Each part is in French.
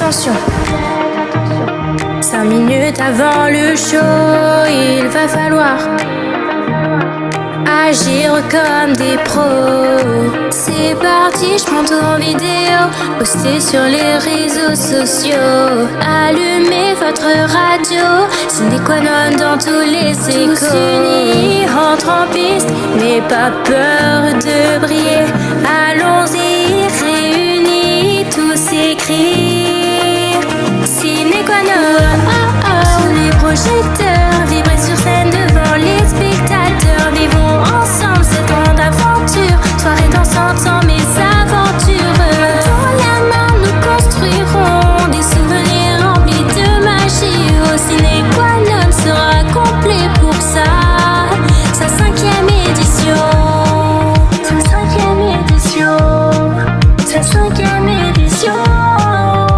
attention. 5 minutes avant le show, il va falloir agir comme des pros. C'est parti, je prends tout en vidéo, postez sur les réseaux sociaux. Allumez votre radio, sine qua non dans tous les échos. Tous unis, entre en piste, mais pas peur de briller. Allons-y, réunis, tous écrire. Sine qua non, oh oh, sous les projecteurs, vibrer sur scène devant les spectateurs. Vivons ensemble cette grande aventure, soirée dansante sans mes aventures. Dans la main nous construirons des souvenirs remplis de magie. Au ciné qua non sera complet pour ça, sa 5e édition. Sa 5e édition. Sa 5e édition.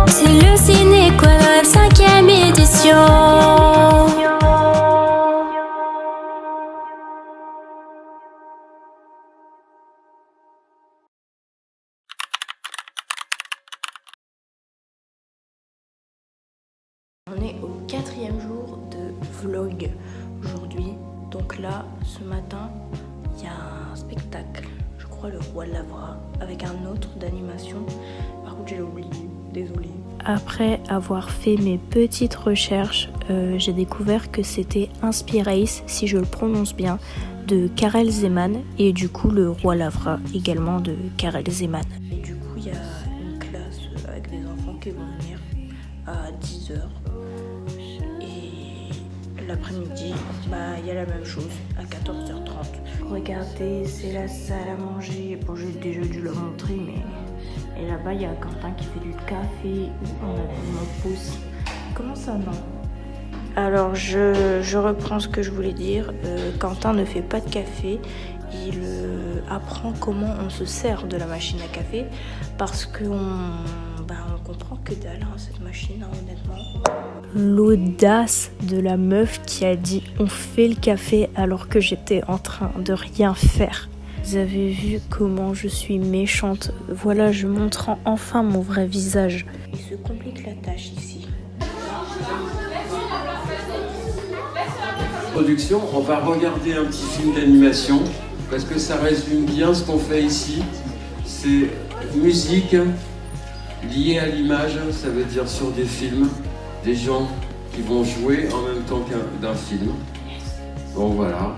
C'est le ciné qua non 5e édition. On est au 4e jour de vlog aujourd'hui. Donc là, ce matin, il y a un spectacle, je crois le Roi Lavra, avec un autre d'animation. Par contre, j'ai oublié, désolée. Après avoir fait mes petites recherches, j'ai découvert que c'était Inspirace, si je le prononce bien, de Karel Zeman, et du coup le Roi Lavra également de Karel Zeman. Et du coup, il y a une classe avec des enfants qui vont venir à 10h. L'après-midi, il y a la même chose, à 14h30. Regardez, c'est la salle à manger. Bon, j'ai déjà dû le montrer, mais... Et là-bas, il y a Quentin qui fait du café. On a mon pouce. Comment ça, non? Alors, je reprends ce que je voulais dire. Quentin ne fait pas de café. Il apprend comment on se sert de la machine à café. Parce qu'on comprend que dalle, cette machine, honnêtement. L'audace de la meuf qui a dit on fait le café alors que j'étais en train de rien faire. Vous avez vu comment je suis méchante. Voilà, je montre enfin mon vrai visage. Il se complique la tâche ici. Production, on va regarder un petit film d'animation parce que ça résume bien ce qu'on fait ici. C'est musique liée à l'image, ça veut dire sur des films. Des gens qui vont jouer en même temps d'un film. Bon voilà,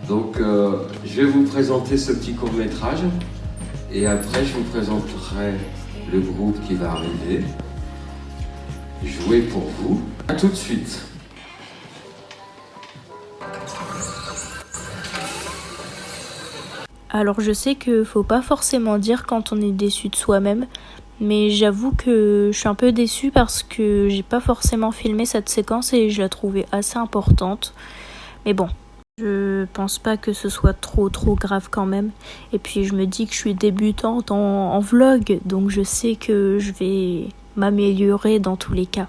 donc je vais vous présenter ce petit court-métrage et après je vous présenterai le groupe qui va arriver, jouer pour vous. A tout de suite. Alors je sais que faut pas forcément dire quand on est déçu de soi-même, mais j'avoue que je suis un peu déçue parce que j'ai pas forcément filmé cette séquence et je la trouvais assez importante. Mais bon, je pense pas que ce soit trop grave quand même. Et puis je me dis que je suis débutante en vlog, donc je sais que je vais m'améliorer dans tous les cas.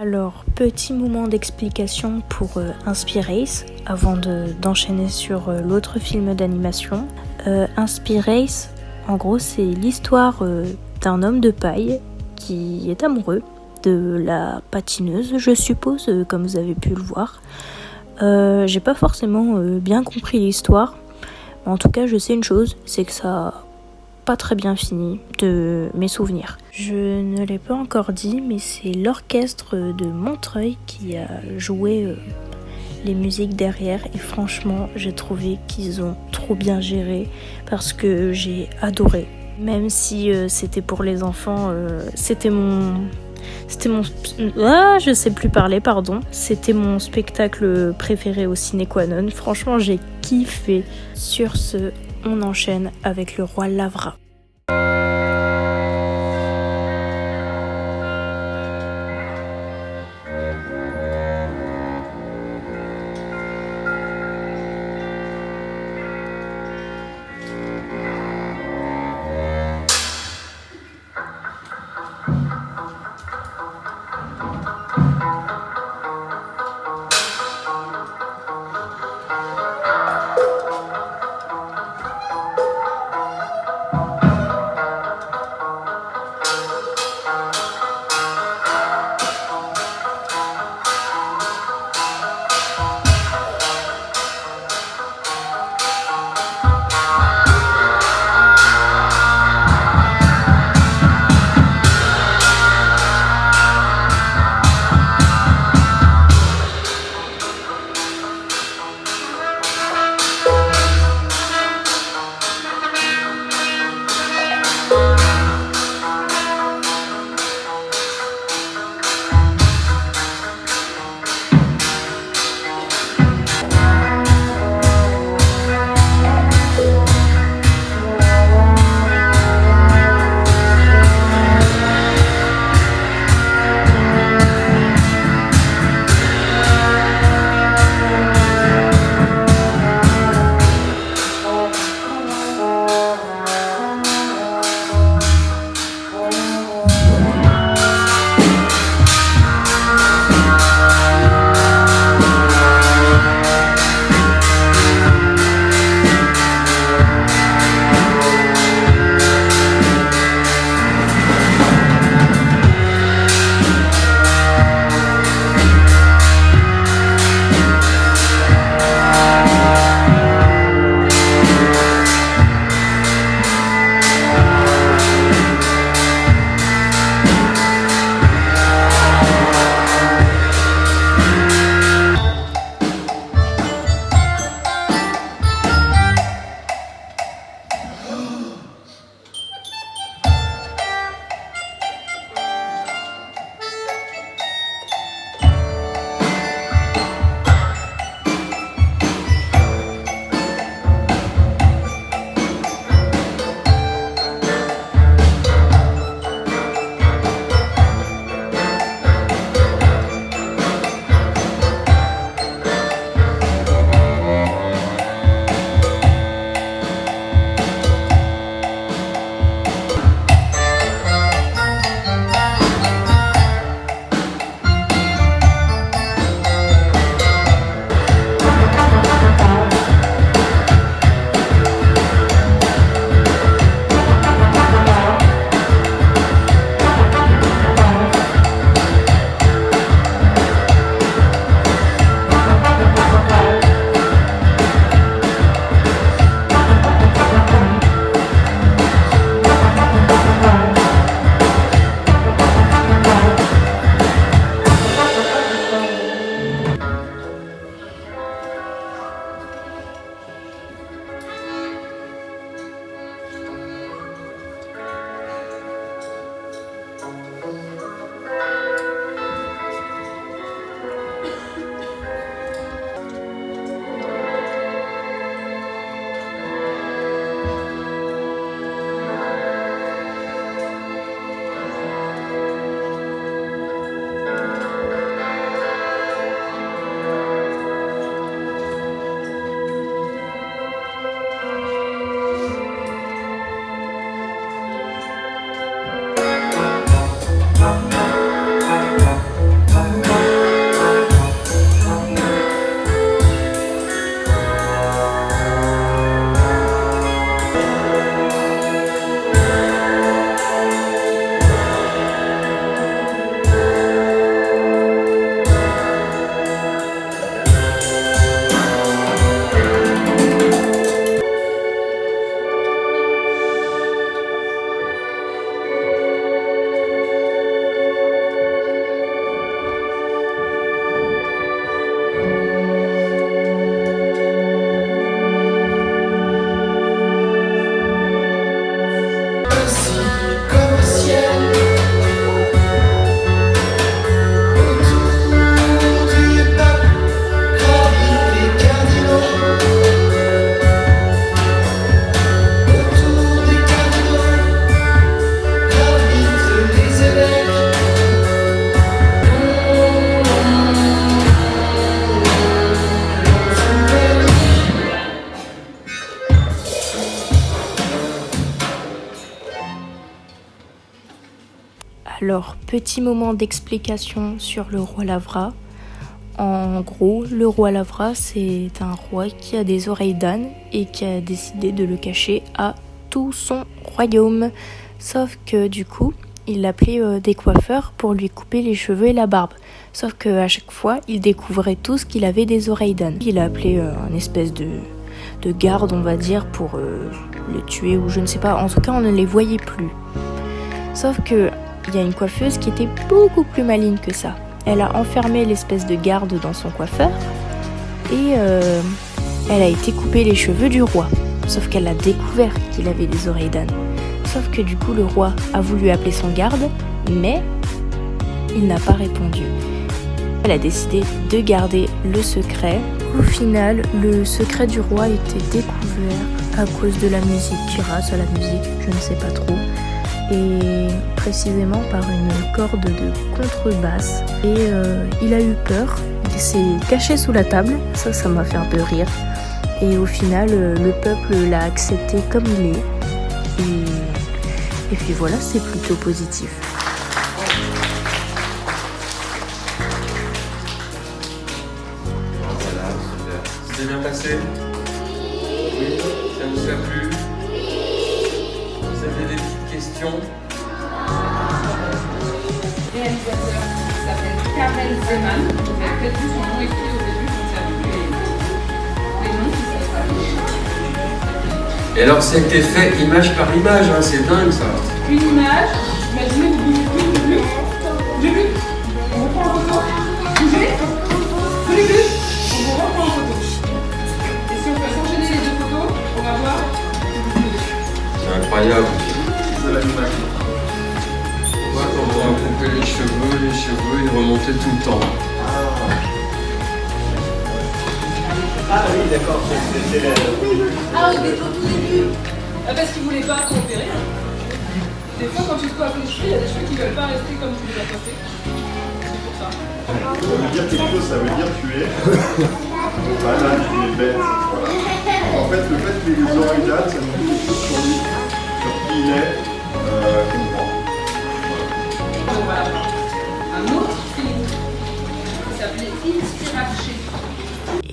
Alors, petit moment d'explication pour Inspirace, avant d'enchaîner sur l'autre film d'animation. Inspirace, en gros, c'est l'histoire d'un homme de paille qui est amoureux de la patineuse, je suppose, comme vous avez pu le voir. J'ai pas forcément bien compris l'histoire, mais en tout cas, je sais une chose, c'est que ça pas très bien fini de mes souvenirs. Je ne l'ai pas encore dit, mais c'est l'orchestre de Montreuil qui a joué les musiques derrière et franchement j'ai trouvé qu'ils ont trop bien géré parce que j'ai adoré. Même si c'était pour les enfants, c'était mon je sais plus parler, pardon. C'était mon spectacle préféré au Ciné Quanon. Franchement, j'ai kiffé. Sur ce, on enchaîne avec le roi Lavra. Alors, petit moment d'explication sur le roi Lavra. En gros, le roi Lavra, c'est un roi qui a des oreilles d'âne et qui a décidé de le cacher à tout son royaume. Sauf que du coup, il appelait des coiffeurs pour lui couper les cheveux et la barbe. Sauf qu'à chaque fois, il découvrait tous qu'il avait des oreilles d'âne. Il a appelé un espèce de garde, on va dire, pour le tuer ou je ne sais pas. En tout cas, on ne les voyait plus. Sauf que il y a une coiffeuse qui était beaucoup plus maligne que ça. Elle a enfermé l'espèce de garde dans son coiffeur et elle a été couper les cheveux du roi. Sauf qu'elle a découvert qu'il avait des oreilles d'âne. Sauf que du coup, le roi a voulu appeler son garde, mais il n'a pas répondu. Elle a décidé de garder le secret. Au final, le secret du roi était découvert à cause de la musique, grâce à la musique, je ne sais pas trop. Et précisément par une corde de contrebasse. Et il a eu peur, il s'est caché sous la table, ça m'a fait un peu rire. Et au final, le peuple l'a accepté comme il est. Et puis voilà, c'est plutôt positif. Voilà, super. C'est bien passé? Oui. Ça vous a plu? Vous avez des petites questions? Le réalisateur s'appelle Karel Zeman. Vous avez peut-être vu son nom écrit au début, donc ça a vu les noms qui s'affichent. Et alors, c'était fait image par image, hein, c'est dingue ça. Une image, imaginez vous bougez plus. On reprend en photo. Bougez. Plus. On vous reprend en photo. Et si on peut s'enchaîner les deux photos, on va voir. C'est incroyable. C'est l'animation. On voit comment on couper les cheveux, ils remontaient tout le temps. Ah oui, d'accord, c'est Ah, au tout début. Parce qu'ils ne voulaient pas coopérer. Des fois, quand tu te coiffes les cheveux, il y a des cheveux qui ne veulent pas rester comme tu les as coiffés. C'est pour ça. Ça veut dire quelque chose, ça veut dire tu es. Voilà, tu es bête. Voilà. En fait, le fait que les oreilles d'âne, ça nous dit quelque chose sur lui, sur qui il est, comme moi. Donc voilà. Un autre film qui s'appelait Inspirace.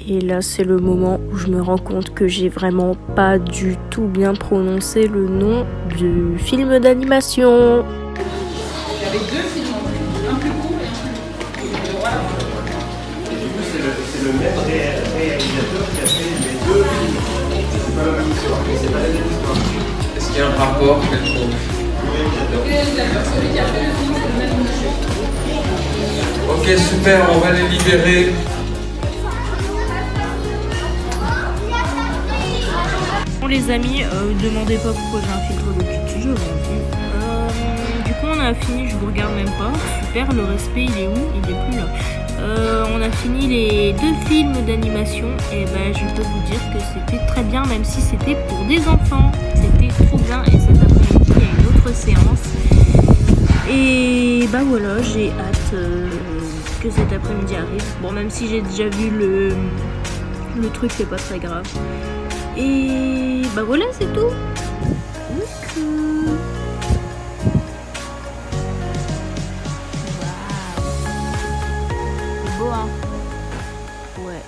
Et là, c'est le moment où je me rends compte que j'ai vraiment pas du tout bien prononcé le nom du film d'animation. Il y avait deux films en plus, un plus court et un plus long. Voilà. Et du coup, c'est le même réalisateur qui a fait les deux films. C'est pas la même histoire. C'est pas la même histoire. Est-ce qu'il y a un rapport quelconque? Le réalisateur, celui qui a fait le film, c'est le même monsieur. Ok, super, on va les libérer. Bon les amis, demandez pas pourquoi j'ai un filtre de cul, je vous dis. Du coup on a fini, je vous regarde même pas. Super, le respect il est où? Il est plus là. On a fini les deux films d'animation et ben je peux vous dire que c'était très bien, même si c'était pour des enfants. C'était trop bien et cet après-midi il y a une autre séance. Et bah voilà, j'ai hâte que cet après-midi arrive. Bon, même si j'ai déjà vu le truc, c'est pas très grave. Et bah voilà, c'est tout. C'est beau, hein? Ouais.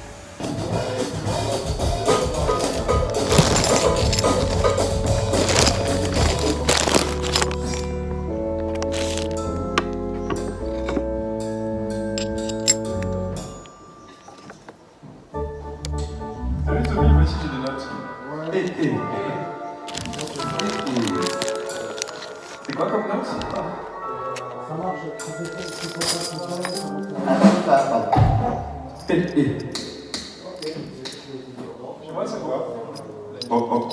Salut Tommy, moi aussi j'ai des notes. C'est quoi comme note? Ça marche. Chez moi c'est quoi? Oh oh.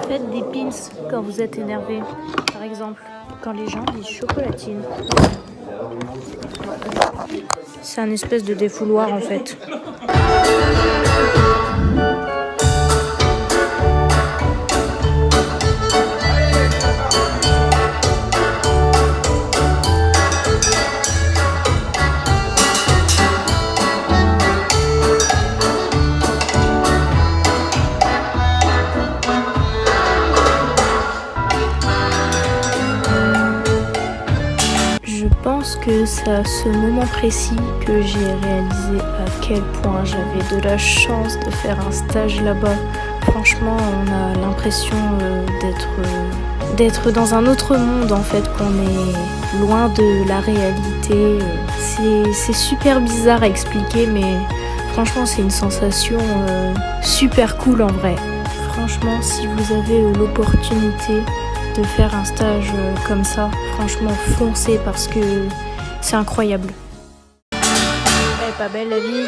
Faites des pins quand vous êtes énervé. Par exemple, quand les gens disent chocolatine. C'est un espèce de défouloir en fait. que c'est à ce moment précis que j'ai réalisé à quel point j'avais de la chance de faire un stage là-bas. Franchement, on a l'impression d'être dans un autre monde en fait, qu'on est loin de la réalité. C'est super bizarre à expliquer, mais franchement, c'est une sensation super cool en vrai. Franchement, si vous avez l'opportunité de faire un stage comme ça, franchement, foncez parce que c'est incroyable. Elle est pas belle la vie.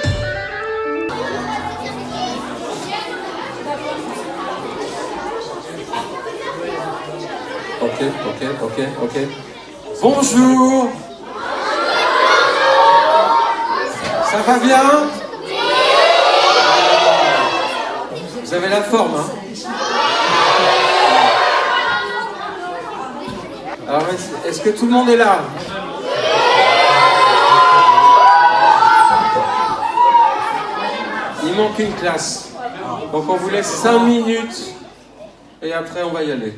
Ok. Bonjour. Ça va bien? Vous avez la forme, hein? Alors, est-ce que tout le monde est là? Il manque une classe. Donc on vous laisse 5 minutes et après on va y aller.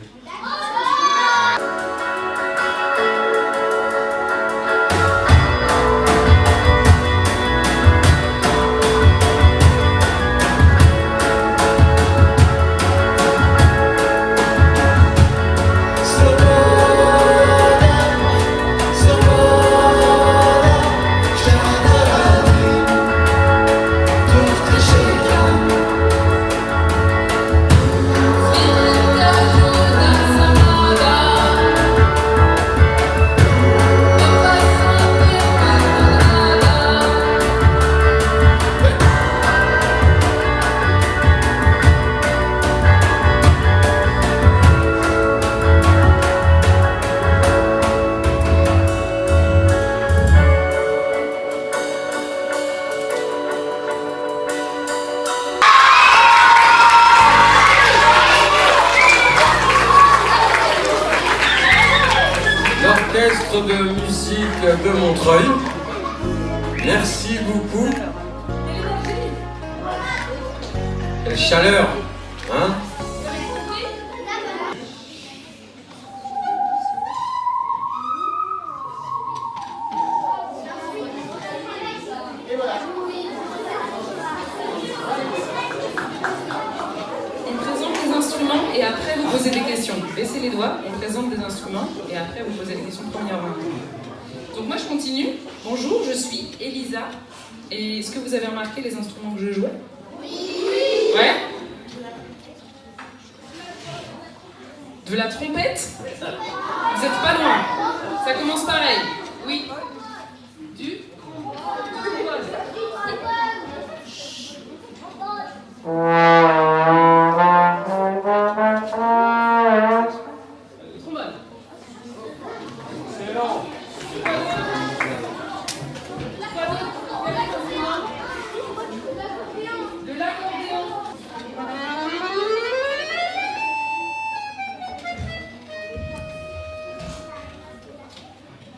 L'orchestre de musique de Montreuil. Merci beaucoup. Quelle chaleur, hein? On présente les instruments et après vous posez des questions. Baissez les doigts, on présente des instruments et après vous posez des questions premièrement. Donc moi je continue. Bonjour, je suis Elisa. Et est-ce que vous avez remarqué les instruments que je jouais? Oui. Ouais? De la trompette? Vous êtes pas loin. Ça commence pareil. Oui. Du trombone. Excellent. De l'accordéon.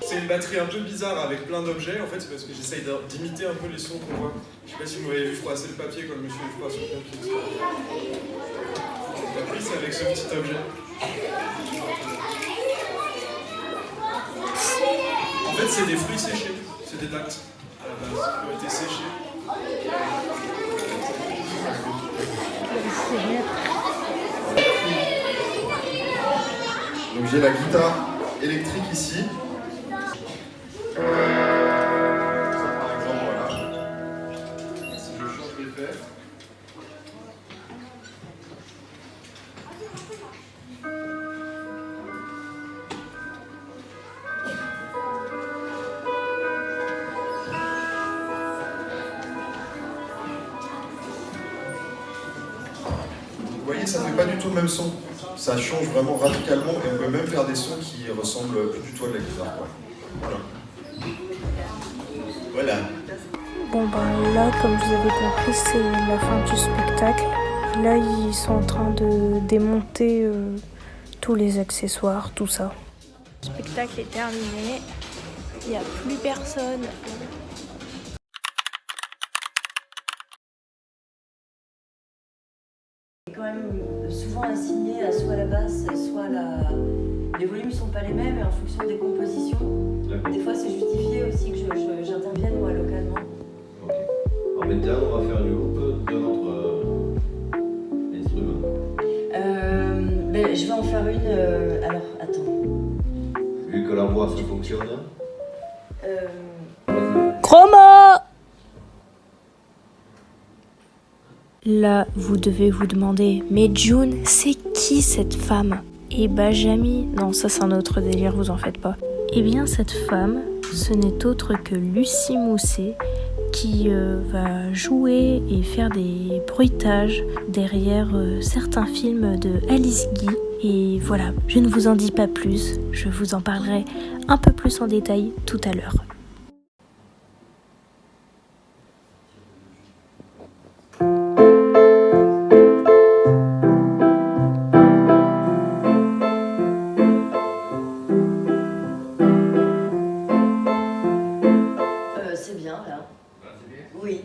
C'est une batterie un peu bizarre avec plein d'objets, en fait, c'est parce que j'essaye d'imiter un peu les sons qu'on voit. Je sais pas si vous m'avez vu froisser le papier comme monsieur le froisse sur le papier. La prise, c'est avec ce petit objet. En fait, c'est des fruits séchés, c'est des dattes à la base qui ont été séchées. Donc j'ai la guitare électrique ici. Ça par exemple, voilà. Si je change l'effet. Vous voyez, ça fait pas du tout le même son. Ça change vraiment radicalement et on peut même faire des sons qui ressemblent plus du tout à de la guitare, quoi. Voilà. Voilà. Bon ben là, comme vous avez compris, c'est la fin du spectacle. Là, ils sont en train de démonter tous les accessoires, tout ça. Le spectacle est terminé. Il n'y a plus personne. Quand même souvent assigné à soit la basse, soit les volumes sont pas les mêmes et en fonction des compositions. Des fois, c'est justifié aussi que j'intervienne moi localement. Ok. Alors maintenant, on va faire une loupe de notre instrument. Je vais en faire une. Alors, attends. Vu que la voix, ça fonctionne. Chroma! Là, vous devez vous demander, mais June, c'est qui cette femme? Et Jamie, non, ça c'est un autre délire, vous en faites pas. Eh bien, cette femme, ce n'est autre que Lucie Mousset, qui va jouer et faire des bruitages derrière certains films de Alice Guy. Et voilà, je ne vous en dis pas plus, je vous en parlerai un peu plus en détail tout à l'heure. C'est bien là. Oui.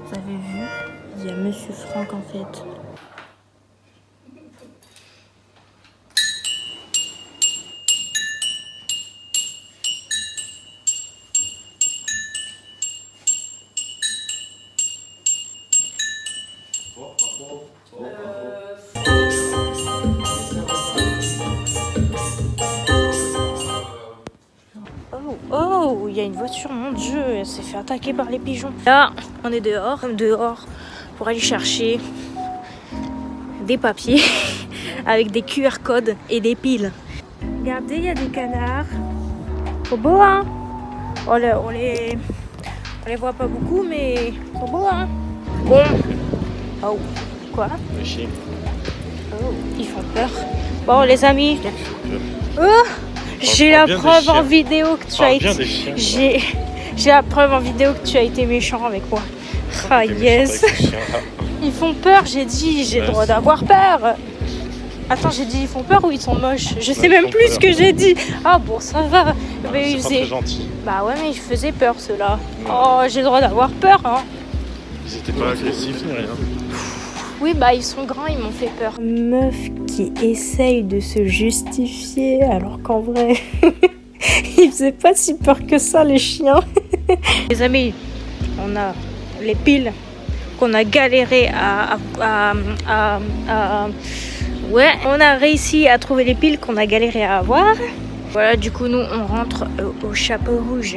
Vous avez vu, il y a Monsieur Franck en fait. Oh, il y a une voiture, mon Dieu, elle s'est fait attaquer par les pigeons. Là, on est dehors pour aller chercher des papiers avec des QR codes et des piles. Regardez, il y a des canards. Trop beau, hein? On les voit pas beaucoup, mais trop beau, hein? Bon. Oh, quoi? Oh, ils font peur. Bon, les amis. Oh! J'ai la preuve en vidéo que tu as été. J'ai la preuve en vidéo que tu as été méchant avec moi. Ah yes. Ils font peur, j'ai dit, j'ai le droit d'avoir peur. Attends, j'ai dit ils font peur ou ils sont moches? Je sais même plus ce que j'ai dit. Ah bon, ça va. Mais c'est pas très gentil. Bah ouais, mais ils faisaient peur ceux-là. Oh, j'ai le droit d'avoir peur, hein. Ils étaient pas agressifs ni rien. Oui, bah ils sont grands, ils m'ont fait peur. Meuf qui essaye de se justifier alors qu'en vrai, ils faisaient pas si peur que ça les chiens. Les amis, on a les piles qu'on a galéré Ouais, on a réussi à trouver les piles qu'on a galéré à avoir. Voilà, du coup nous on rentre au chapeau rouge,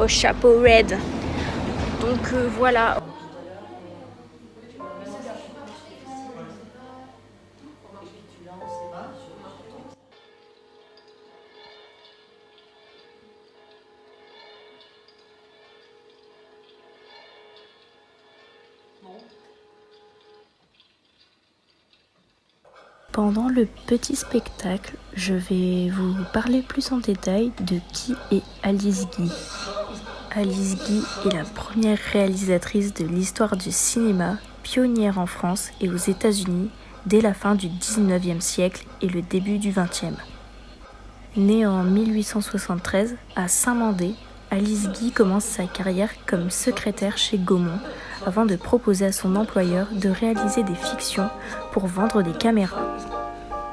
au chapeau red. Donc voilà. Pendant le petit spectacle, je vais vous parler plus en détail de qui est Alice Guy. Alice Guy est la première réalisatrice de l'histoire du cinéma, pionnière en France et aux États-Unis dès la fin du 19e siècle et le début du 20e. Née en 1873 à Saint-Mandé, Alice Guy commence sa carrière comme secrétaire chez Gaumont avant de proposer à son employeur de réaliser des fictions pour vendre des caméras.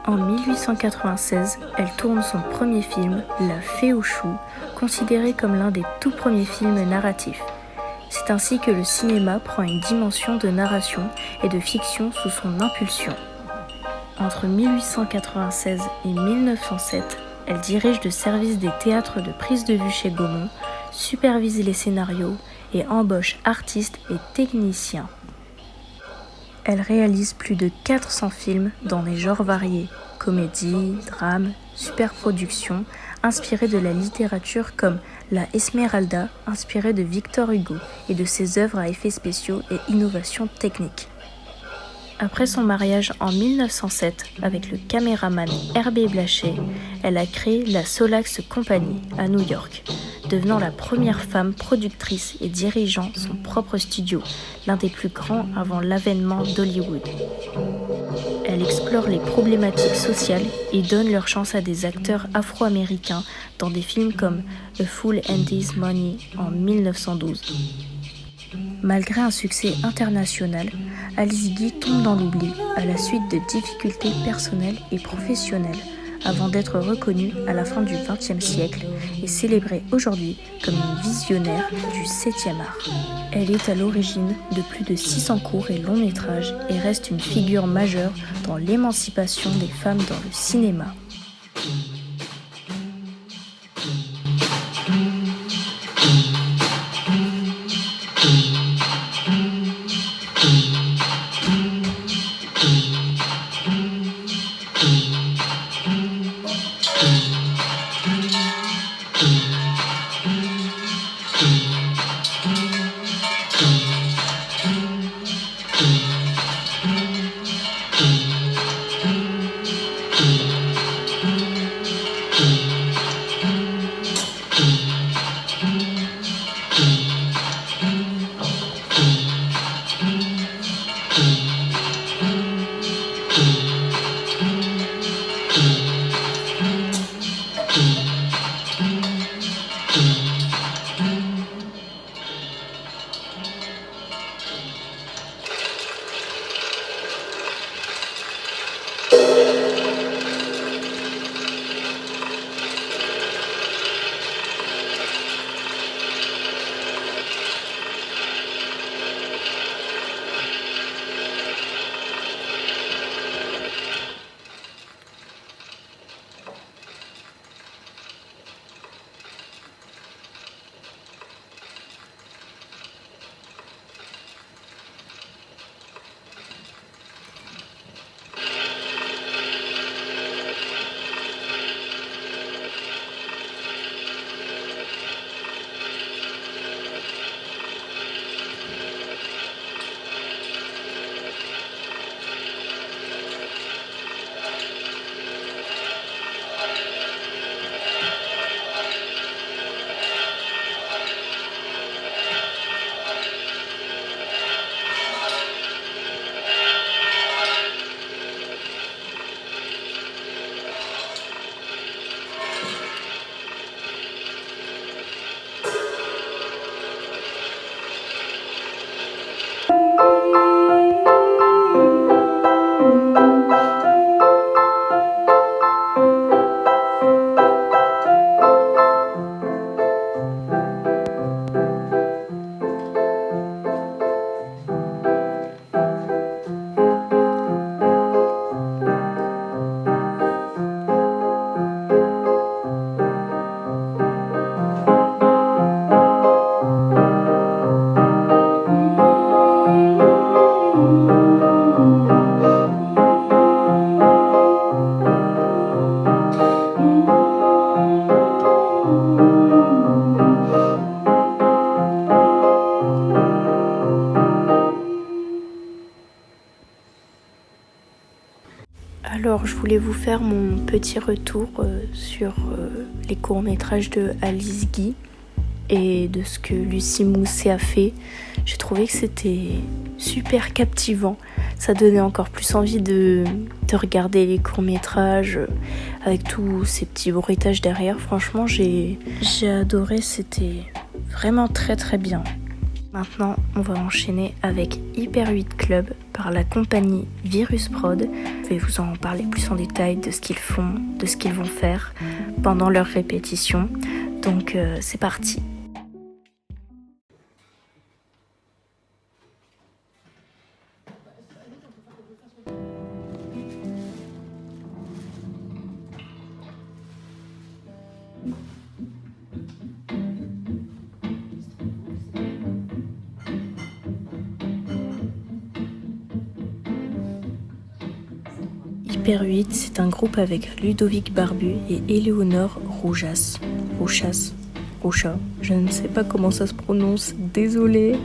En 1896, elle tourne son premier film, La Fée aux choux, considéré comme l'un des tout premiers films narratifs. C'est ainsi que le cinéma prend une dimension de narration et de fiction sous son impulsion. Entre 1896 et 1907, elle dirige le service des théâtres de prise de vue chez Gaumont, supervise les scénarios et embauche artistes et techniciens. Elle réalise plus de 400 films dans des genres variés, comédie, drame, superproduction, inspirés de la littérature comme La Esmeralda, inspirée de Victor Hugo et de ses œuvres à effets spéciaux et innovations techniques. Après son mariage en 1907 avec le caméraman Herbé Blaché, elle a créé la Solax Company à New York, devenant la première femme productrice et dirigeant son propre studio, l'un des plus grands avant l'avènement d'Hollywood. Elle explore les problématiques sociales et donne leur chance à des acteurs afro-américains dans des films comme A Fool and His Money en 1912. Malgré un succès international, Alice Guy tombe dans l'oubli à la suite de difficultés personnelles et professionnelles avant d'être reconnue à la fin du XXe siècle et célébrée aujourd'hui comme une visionnaire du 7e art. Elle est à l'origine de plus de 600 courts et longs métrages et reste une figure majeure dans l'émancipation des femmes dans le cinéma. Alors, je voulais vous faire mon petit retour sur les courts-métrages de Alice Guy et de ce que Lucie Mousset a fait. J'ai trouvé que c'était super captivant. Ça donnait encore plus envie de regarder les courts-métrages avec tous ces petits bruitages derrière. Franchement, j'ai adoré, c'était vraiment très très bien. Maintenant, on va enchaîner avec Hyper 8 Club par la compagnie Virus Prod. Je vais vous en parler plus en détail de ce qu'ils font, de ce qu'ils vont faire pendant leur répétition. Donc, c'est parti. Hyper 8, c'est un groupe avec Ludovic Barbu et Éléonore Rouchas, je ne sais pas comment ça se prononce, désolée.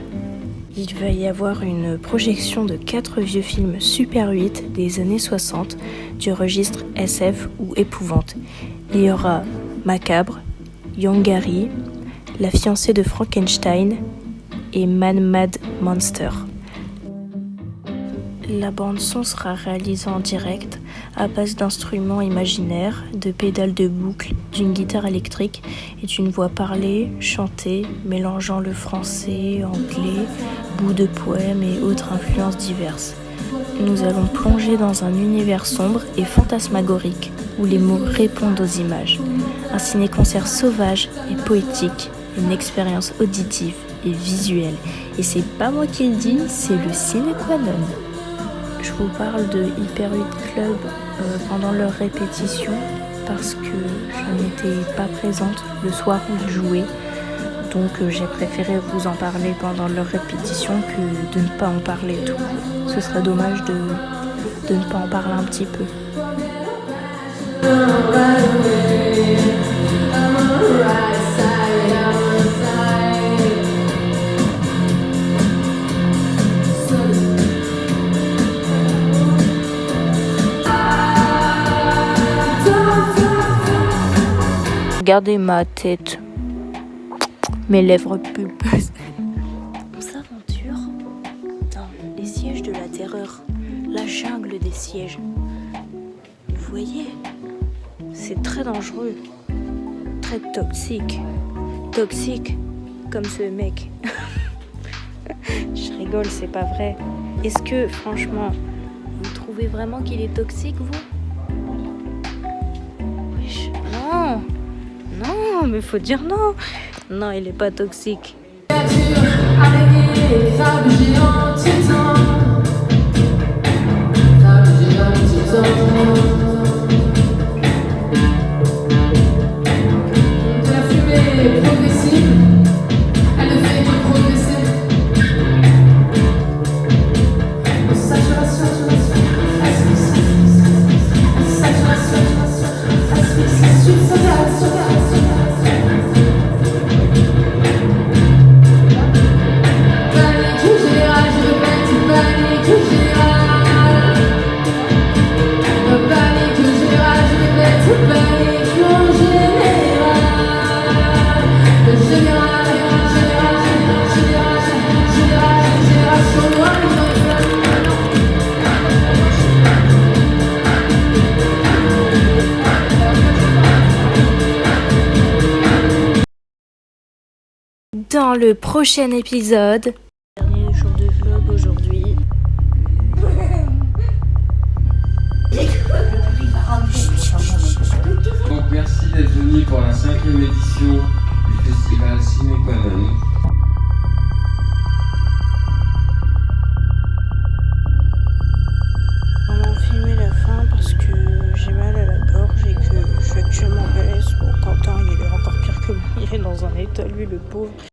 Il va y avoir une projection de 4 vieux films Super 8 des années 60 du registre SF ou épouvante. Il y aura Macabre, Yongari, La fiancée de Frankenstein et Man Mad Monster. La bande-son sera réalisée en direct à base d'instruments imaginaires, de pédales de boucle, d'une guitare électrique et d'une voix parlée, chantée, mélangeant le français, anglais, bouts de poèmes et autres influences diverses. Nous allons plonger dans un univers sombre et fantasmagorique où les mots répondent aux images. Un ciné-concert sauvage et poétique, une expérience auditive et visuelle. Et c'est pas moi qui le dis, c'est le sine qua non. Je vous parle de Hyper 8 Club pendant leur répétition parce que je n'étais pas présente le soir où ils jouaient. Donc j'ai préféré vous en parler pendant leur répétition que de ne pas en parler tout court. Ce serait dommage de ne pas en parler un petit peu. Regardez ma tête, mes lèvres pulpeuses. On s'aventure dans les sièges de la terreur, la jungle des sièges. Vous voyez, c'est très dangereux, très toxique. Toxique comme ce mec. Je rigole, c'est pas vrai. Est-ce que, franchement, vous trouvez vraiment qu'il est toxique, vous ? Wesh, non. Non, mais faut dire non. Non, il est pas toxique. Dans le prochain épisode. Dernier jour de vlog aujourd'hui. Donc merci d'être venu pour la 5e édition du festival Ciné Qua Non. On va filmer la fin parce que j'ai mal à la gorge et que je suis actuellement malaise. Bon, Quentin, il est encore pire que moi. Il est dans un état, lui, le pauvre.